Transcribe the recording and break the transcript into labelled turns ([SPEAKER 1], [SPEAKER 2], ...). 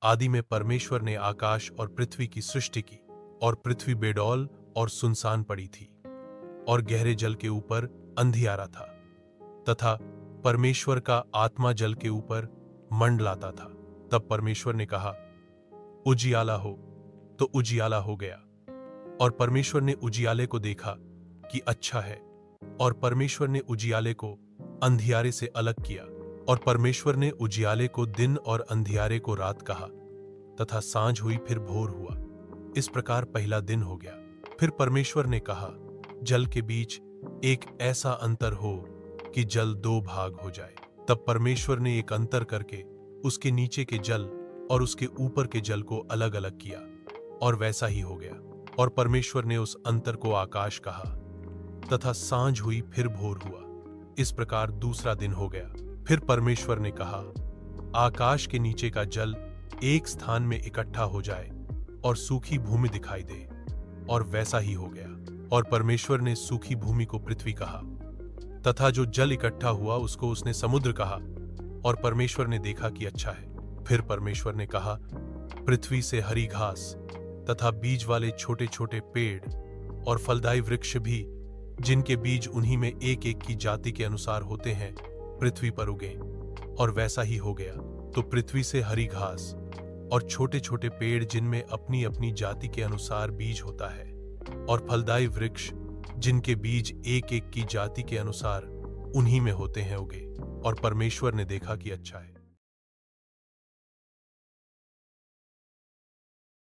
[SPEAKER 1] आदि में परमेश्वर ने आकाश और पृथ्वी की सृष्टि की, और पृथ्वी बेडौल और सुनसान पड़ी थी, और गहरे जल के ऊपर अंधियारा था, तथा परमेश्वर का आत्मा जल के ऊपर मंडलाता था। तब परमेश्वर ने कहा, उजियाला हो, तो उजियाला हो गया। और परमेश्वर ने उजियाले को देखा कि अच्छा है, और परमेश्वर ने उजियाले को अंधियारे से अलग किया, और परमेश्वर ने उजियाले को दिन और अंधियारे को रात कहा, तथा सांझ हुई फिर भोर हुआ। इस प्रकार पहला दिन हो गया। फिर परमेश्वर ने कहा, जल के बीच एक ऐसा अंतर हो कि जल दो भाग हो जाए। तब परमेश्वर ने एक अंतर करके उसके नीचे के जल और उसके ऊपर के जल को अलग अलग किया, और वैसा ही हो गया। और परमेश्वर ने उस अंतर को आकाश कहा, तथा सांझ हुई फिर भोर हुआ। इस प्रकार दूसरा दिन हो गया। फिर परमेश्वर ने कहा, आकाश के नीचे का जल एक स्थान में इकट्ठा हो जाए और सूखी भूमि दिखाई दे, और वैसा ही हो गया। और परमेश्वर ने सूखी भूमि को पृथ्वी कहा, तथा जो जल इकट्ठा हुआ उसको उसने समुद्र कहा। और परमेश्वर ने देखा कि अच्छा है। फिर परमेश्वर ने कहा, पृथ्वी से हरी घास तथा बीज वाले छोटे छोटे पेड़ और फलदायी वृक्ष भी, जिनके बीज उन्हीं में एक एक की जाति के अनुसार होते हैं, पृथ्वी पर उगे। और वैसा ही हो गया। तो पृथ्वी से हरी घास और छोटे छोटे पेड़ जिनमें अपनी अपनी जाति के अनुसार बीज होता है, और फलदायी वृक्ष जिनके बीज एक एक की जाति के अनुसार उन्हीं में होते हैं, उगे। और परमेश्वर ने देखा कि अच्छा है।